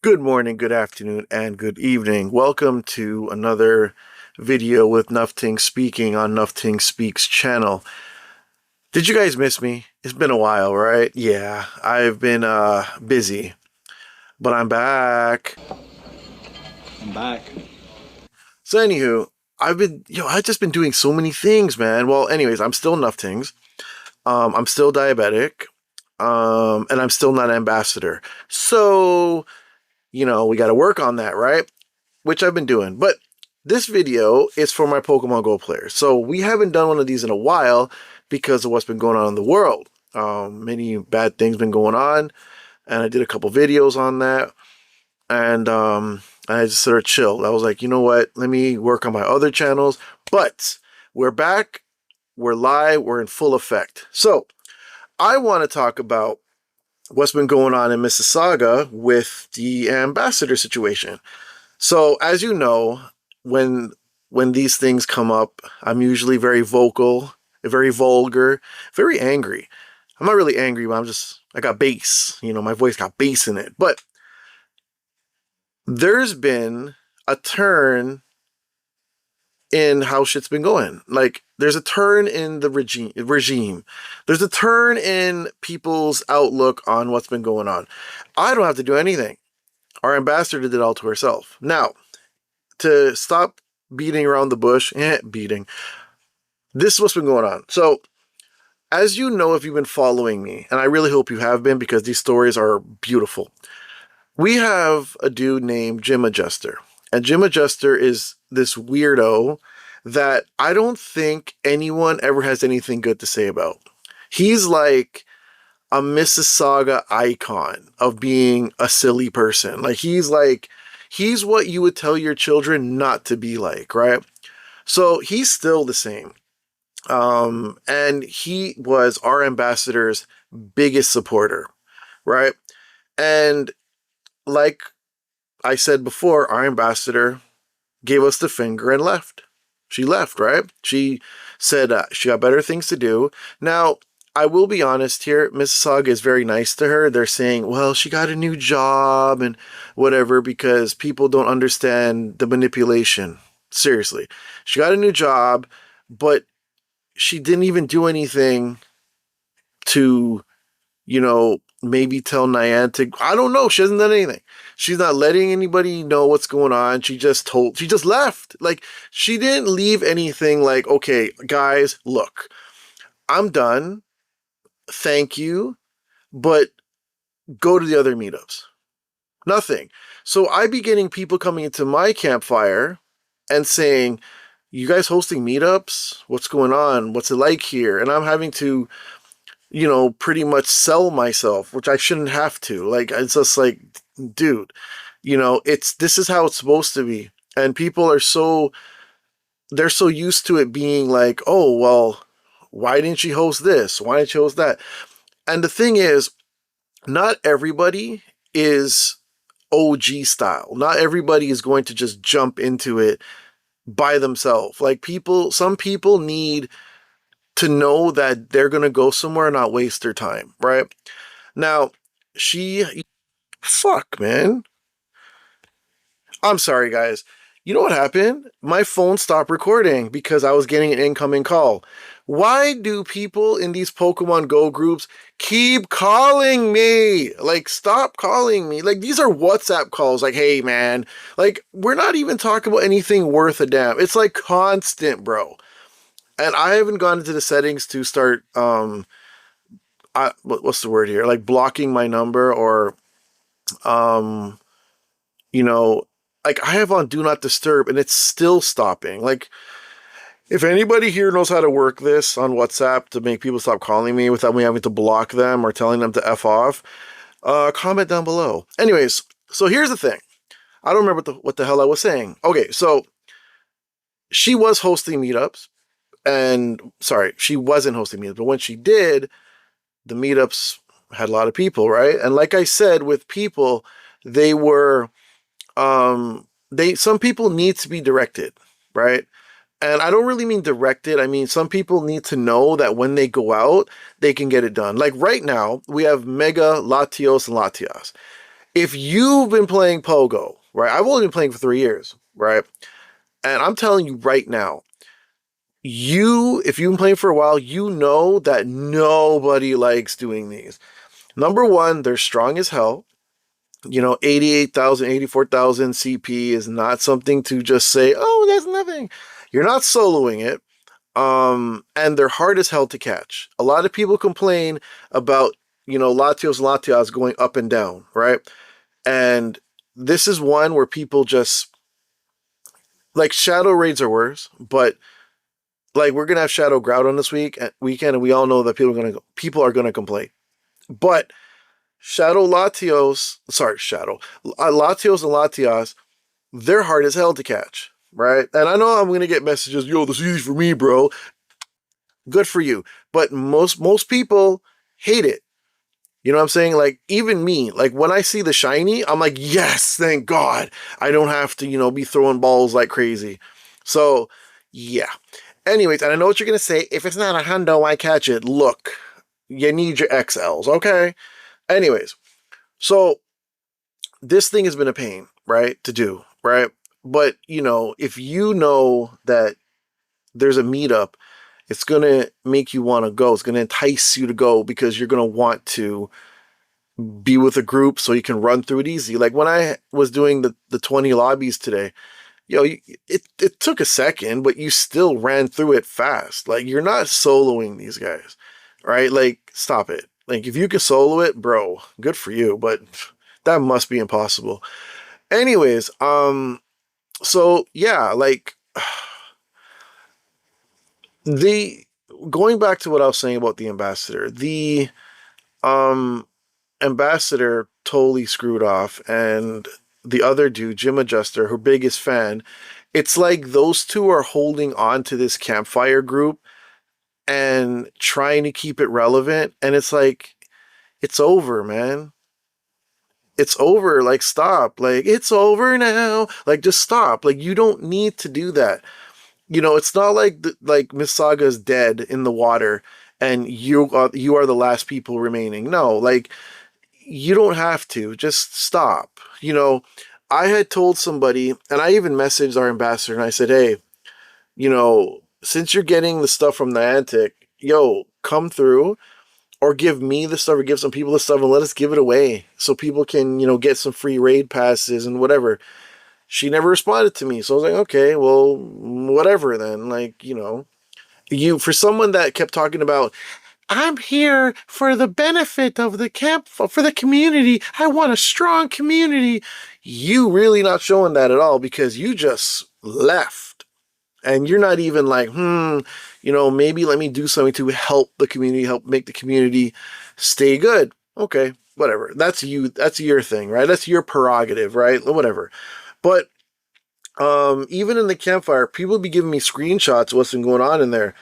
Good morning, good afternoon, and good evening. Welcome to another video with Nufftingz speaking on Nufftingz Speaks channel. Did you guys miss me? It's been a while, right? Yeah, I've been busy, but I'm back. I'm back. So anywho, I've just been doing so many things, man. Well, anyways, I'm still Nufftingz. I'm still diabetic. And I'm still not ambassador. So, we got to work on that, right? Which I've been doing. But this video is for my Pokemon Go players. So we haven't done one of these in a while because of what's been going on in the world. Many bad things been going on, and I did a couple videos on that. And I just sort of chilled. I was like, you know what? Let me work on my other channels. But we're back. We're live. We're in full effect. So I want to talk about what's been going on in Mississauga with the ambassador situation. So as you know, when these things come up, I'm usually very vocal, very vulgar, very angry. I'm not really angry, but I got bass. My voice got bass in it. But there's been a turn in how shit's been going. Like, there's a turn in the regime. There's a turn in people's outlook on what's been going on. I don't have to do anything. Our ambassador did it all to herself. Now, to stop beating around the bush, beating. This is what's been going on. So, as you know, if you've been following me, and I really hope you have been because these stories are beautiful, we have a dude named Gym Adjuster. And Gym Adjuster is this weirdo that I don't think anyone ever has anything good to say about. He's like a Mississauga icon of being a silly person. He's what you would tell your children not to be like, right? So he's still the same. And he was our ambassador's biggest supporter, right? And like I said before, our ambassador gave us the finger and left. She left, right? She said she got better things to do. Now, I will be honest here, Mississauga is very nice to her. They're saying, well, she got a new job and whatever because people don't understand the manipulation. Seriously. She got a new job, but she didn't even do anything to, maybe tell Niantic. I don't know. She hasn't done anything. She's not letting anybody know what's going on. She just left. Like, she didn't leave anything like, okay, guys, look, I'm done. Thank you, but go to the other meetups. Nothing. So I be getting people coming into my campfire and saying, you guys hosting meetups? What's going on? What's it like here? And I'm having to, pretty much sell myself, which I shouldn't have to. Like, it's just like, dude, this is how it's supposed to be. And people they're so used to it being like, oh, well, why didn't she host this? Why didn't she host that? And the thing is, not everybody is OG style. Not everybody is going to just jump into it by themselves. Like, some people need to know that they're going to go somewhere and not waste their time, right? Now, fuck, man. I'm sorry, guys. You know what happened? My phone stopped recording because I was getting an incoming call. Why do people in these Pokemon Go groups keep calling me? Like, stop calling me. Like, these are WhatsApp calls. Like, hey, man. Like, we're not even talking about anything worth a damn. It's like constant, bro. And I haven't gone into the settings to start, what's the word here? Like, blocking my number or, you know, like, I have on Do Not Disturb and it's still stopping. Like, if anybody here knows how to work this on WhatsApp to make people stop calling me without me having to block them or telling them to F off, comment down below. Anyways, so here's the thing. I don't remember what the hell I was saying. Okay, so she was hosting meetups. And, sorry, she wasn't hosting meetups. But when she did, the meetups had a lot of people, right? And like I said, with people, they were... some people need to be directed, right? And I don't really mean directed. I mean, some people need to know that when they go out, they can get it done. Like right now, we have Mega, Latios, and Latias. if you've been playing Pogo, right? I've only been playing for 3 years, right? And I'm telling you right now, if you've been playing for a while, you know that nobody likes doing these. Number one, they're strong as hell. 88,000, 84,000 CP is not something to just say, oh, that's nothing. You're not soloing it. And they're hard as hell to catch. A lot of people complain about, Latios and Latias going up and down, right? And this is one where people just, like, shadow raids are worse, but like we're gonna have Shadow Groudon this weekend, and we all know that people are gonna complain. But Latios and Latias, they're hard as hell to catch, right? And I know I'm gonna get messages, yo, this is easy for me, bro. Good for you. But most people hate it. You know what I'm saying? Like, even me, like when I see the shiny, I'm like, yes, thank God. I don't have to, be throwing balls like crazy. So, yeah. Anyways, and I know what you're going to say. If it's not a hundo, why catch it? Look, you need your XLs, okay? Anyways, so this thing has been a pain, right, to do, right? But, if you know that there's a meetup, it's going to make you want to go. It's going to entice you to go because you're going to want to be with a group so you can run through it easy. Like when I was doing the 20 lobbies today, it took a second, but you still ran through it fast. Like, you're not soloing these guys, right? Like, stop it. Like, if you can solo it, bro, good for you, but that must be impossible. Anyways, so yeah, like the going back to what I was saying about the ambassador, the ambassador totally screwed off, and the other dude, Jim Adjuster, her biggest fan, it's like those two are holding on to this Campfire group and trying to keep it relevant, and it's like, it's over, man. It's over. Like, stop. Like, it's over now. Like, just stop. Like, you don't need to do that. It's not like Mississauga is dead in the water and you are the last people remaining. No, like, you don't have to. Just stop. I had told somebody, and I even messaged our ambassador, and I said, hey, since you're getting the stuff from Niantic, yo, come through or give me the stuff or give some people the stuff and let us give it away so people can, get some free raid passes and whatever. She never responded to me. So I was like, okay, well, whatever then. Like, for someone that kept talking about, I'm here for the benefit of the camp, for the community. I want a strong community. You really not showing that at all because you just left. And you're not even like, maybe let me do something to help the community, help make the community stay good. Okay, whatever. That's you. That's your thing, right? That's your prerogative, right? Whatever. But even in the Campfire, people be giving me screenshots of what's been going on in there.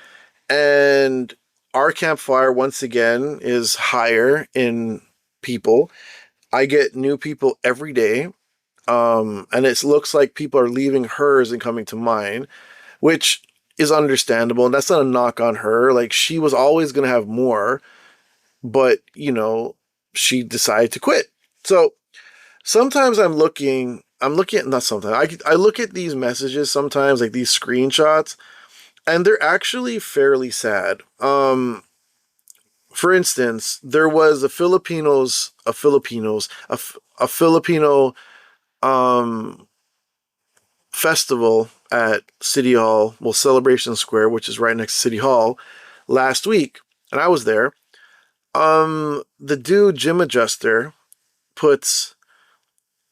And our Campfire, once again, is higher in people. I get new people every day. And it looks like people are leaving hers and coming to mine, which is understandable. And that's not a knock on her. Like, she was always going to have more, but, she decided to quit. So sometimes not sometimes. I look at these messages sometimes, like these screenshots, and they're actually fairly sad. For instance, there was a Filipino festival at City Hall, well, Celebration Square, which is right next to City Hall, last week, and I was there. The dude, Jim Adjuster,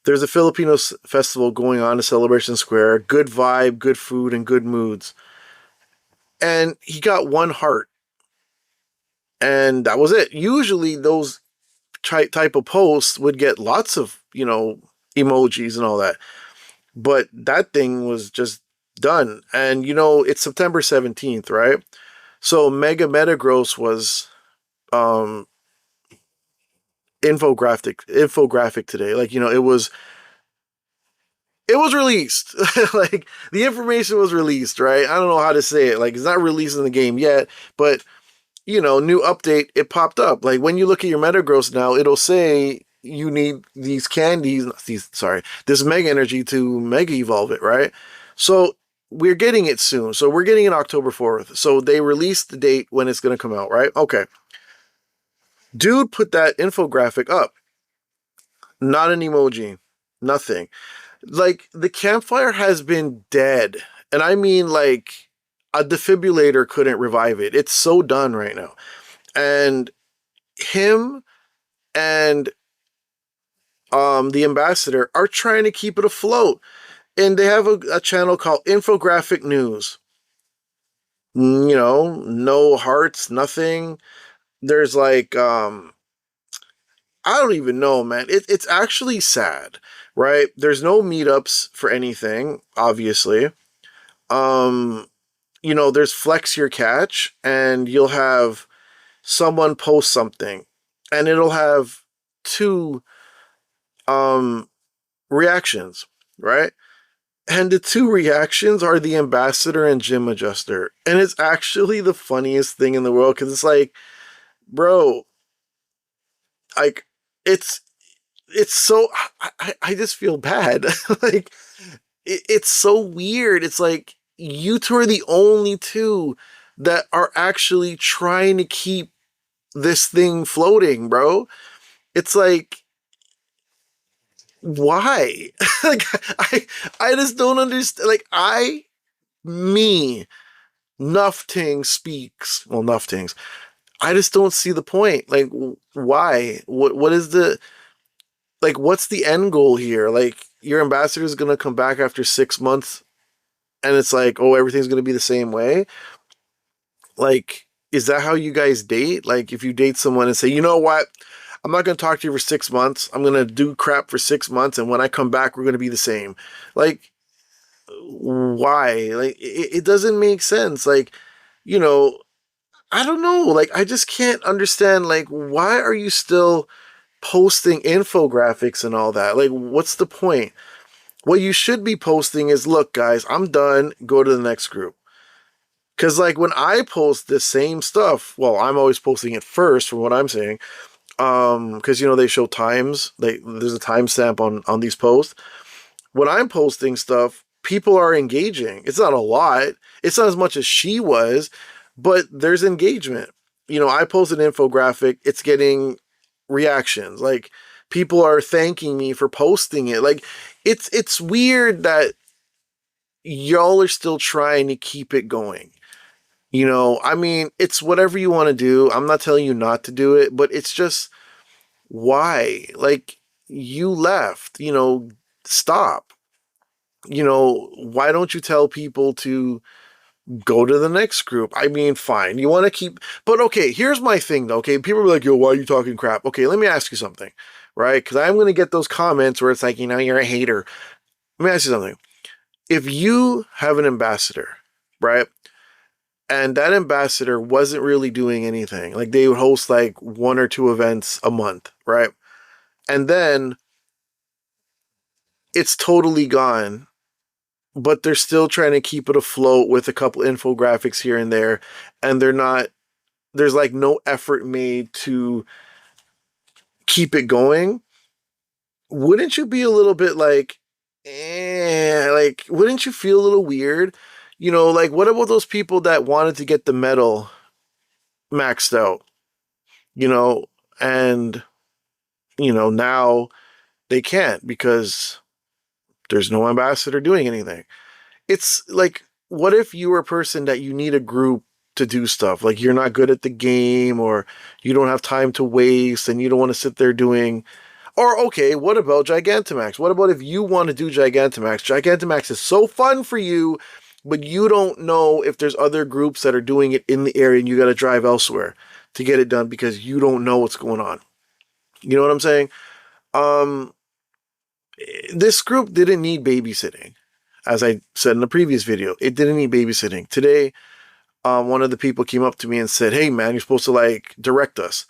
there's a Filipino festival going on at Celebration Square, good vibe, good food, and good moods. And he got 1 heart. And that was it. Usually those type of posts would get lots of, emojis and all that. But that thing was just done. And, it's September 17th, right? So Mega Metagross was infographic today. Like, it was released. Like, the information was released, right? I don't know how to say it. Like, it's not released in the game yet, but new update, it popped up. Like, when you look at your Metagross now, it'll say, you need these candies, this mega energy to mega evolve it, right? So we're getting it soon. So we're getting it October 4th. So they released the date when it's going to come out, right? Okay. Dude put that infographic up. Not an emoji. Nothing. Like, the campfire has been dead. And I mean, like, a defibrillator couldn't revive it. It's so done right now. And him and the ambassador are trying to keep it afloat. And they have a channel called Infographic News. You know, no hearts, nothing. There's like, I don't even know, man. It's actually sad, right? There's no meetups for anything, obviously. Um, there's Flex Your Catch, and you'll have someone post something, and it'll have two um reactions, right? And the two reactions are the ambassador and gym adjuster. And it's actually the funniest thing in the world because it's like, bro, like, it's so I just feel bad. Like, it's so weird. It's like you two are the only two that are actually trying to keep this thing floating, bro. It's like, why? Like, I just don't understand. Like, me, Nufftingz speaks. Well, Nufftingz. I just don't see the point. Like, why? What is the, like, what's the end goal here? Like, your ambassador is gonna come back after 6 months, and it's like, oh, everything's gonna be the same way. Like, is that how you guys date? Like, if you date someone and say, you know what, I'm not gonna talk to you for 6 months. I'm gonna do crap for 6 months, and when I come back, we're gonna be the same. Like, why? Like, it doesn't make sense. Like, you know, I don't know. Like, I just can't understand. Like, why are you still posting infographics and all that? Like, what's the point? What you should be posting is, look, guys, I'm done. Go to the next group. Because, like, when I post the same stuff, well, I'm always posting it first from what I'm saying. Because, they show times. There's a timestamp on these posts. When I'm posting stuff, people are engaging. It's not a lot. It's not as much as she was, but there's engagement. I post an infographic. It's getting reactions. Like, people are thanking me for posting it. Like, it's weird that y'all are still trying to keep it going. I mean, it's whatever you want to do. I'm not telling you not to do it, but it's just, why? Like, you left, stop. Why don't you tell people to go to the next group? I mean, fine. You want to keep, but okay, here's my thing though. Okay. People are like, yo, why are you talking crap? Okay. Let me ask you something, right? Cause I'm going to get those comments where it's like, you're a hater. Let me ask you something. If you have an ambassador, right? And that ambassador wasn't really doing anything. Like, they would host like 1 or 2 events a month, right? And then it's totally gone, but they're still trying to keep it afloat with a couple infographics here and there. And there's like no effort made to keep it going. Wouldn't you be a little bit like, like, wouldn't you feel a little weird? Like, what about those people that wanted to get the medal maxed out, and, now they can't because there's no ambassador doing anything. It's like, what if you were a person that you need a group to do stuff? Like, you're not good at the game, or you don't have time to waste, and you don't want to sit there doing. Or, okay, what about Gigantamax? What about if you want to do Gigantamax? Gigantamax is so fun for you, but you don't know if there's other groups that are doing it in the area, and you got to drive elsewhere to get it done because you don't know what's going on. You know what I'm saying? Um, this group didn't need babysitting. As I said in the previous video, it didn't need babysitting. Today, one of the people came up to me and said, hey man, you're supposed to like direct us.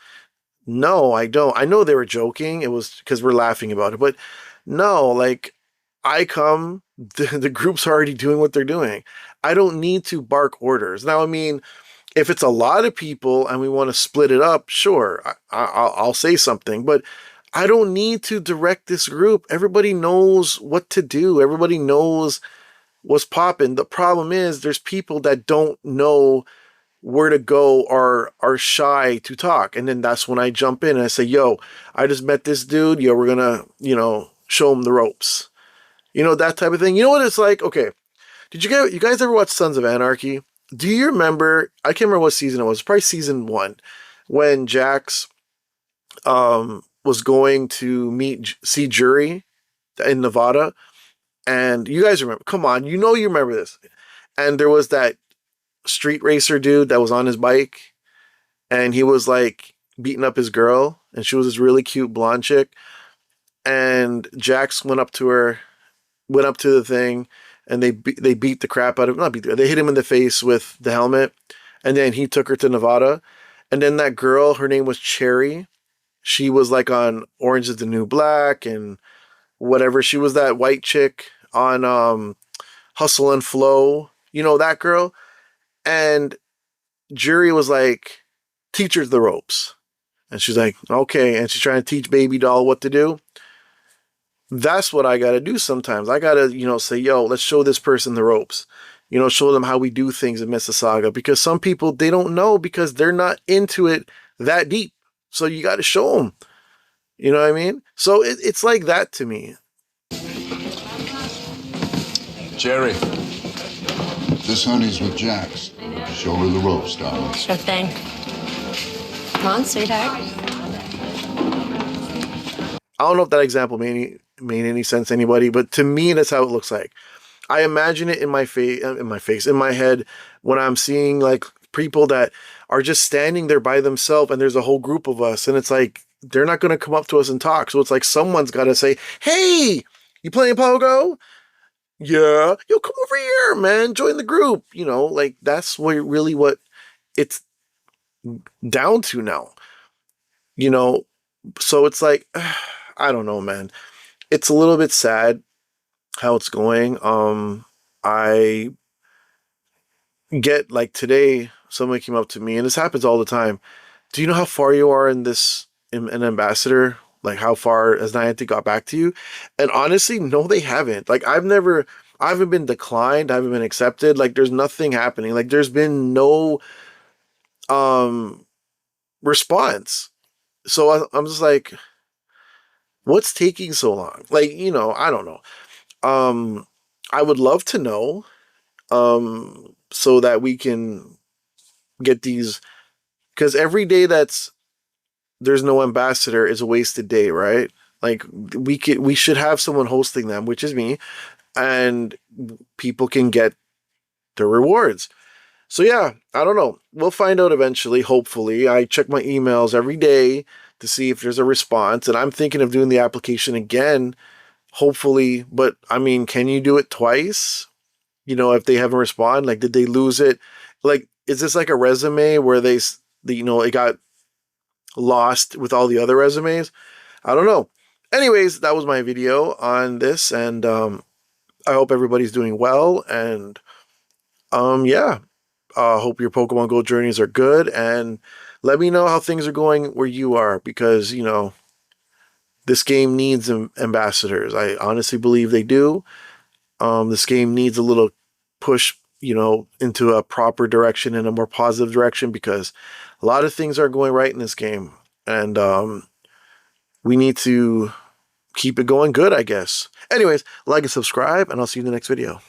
No, I don't. I know they were joking. It was because we're laughing about it, but no, like, I come, the group's already doing what they're doing. I don't need to bark orders. Now, I mean, if it's a lot of people and we want to split it up, sure, I'll say something, but I don't need to direct this group. Everybody knows what to do. Everybody knows what's popping. The problem is there's people that don't know where to go or are shy to talk. And then that's when I jump in and I say, yo, I just met this dude. Yo, we're gonna, show him the ropes. That type of thing. You know what it's like? Okay. Did you guys ever watch Sons of Anarchy? Do you remember, I can't remember what season it was, probably season 1, when Jax was going to see Jury in Nevada. And you guys remember, come on, you remember this. And there was that street racer dude that was on his bike and he was like beating up his girl and she was this really cute blonde chick. And Jax went up to the thing and they beat the crap out of, not beat, they hit him in the face with the helmet. And then he took her to Nevada. And then that girl, her name was Cherry. She was like on Orange is the New Black and whatever. She was that white chick on Hustle and Flow. You know that girl? And Jury was like, teach her the ropes. And she's like, okay. And she's trying to teach Baby Doll what to do. That's what I got to do sometimes. I got to, say, yo, let's show this person the ropes. Show them how we do things in Mississauga. Because some people, they don't know because they're not into it that deep. So you got to show them. You know what I mean? So it's like that to me. Jerry, this honey's with Jax. Show her the ropes, darling. Sure thing. Come on, sweetheart. I don't know if that example made any sense to anybody, but to me, that's how it looks like. I imagine it in my head, when I'm seeing like people that are just standing there by themselves and there's a whole group of us and it's like, they're not going to come up to us and talk. So it's like someone's got to say, hey, you playing Pogo? Yeah. Yo, come over here, man. Join the group. Like that's really what it's down to now. So it's like, I don't know, man. It's a little bit sad how it's going. I get like today, someone came up to me, and this happens all the time. Do you know how far you are in an ambassador? Like how far has Niantic got back to you? And honestly, no, they haven't. Like I haven't been declined. I haven't been accepted. Like there's nothing happening. Like there's been no response. So I'm just like, what's taking so long? Like, I don't know. I would love to know, so that we can get these, because every day there's no ambassador is a wasted day, right? Like we should have someone hosting them, which is me, and people can get their rewards. So yeah, I don't know. We'll find out eventually, hopefully. I check my emails every day to see if there's a response, and I'm thinking of doing the application again, hopefully. But I mean, can you do it twice? If they haven't responded, like, did they lose it? Like, is this like a resume where it got lost with all the other resumes? I don't know. Anyways, that was my video on this, and I hope everybody's doing well, and yeah. Hope your Pokemon Go journeys are good, and let me know how things are going where you are, because, this game needs ambassadors. I honestly believe they do. This game needs a little push, into a proper direction and a more positive direction, because a lot of things aren't going right in this game, and we need to keep it going good, I guess. Anyways, like and subscribe, and I'll see you in the next video.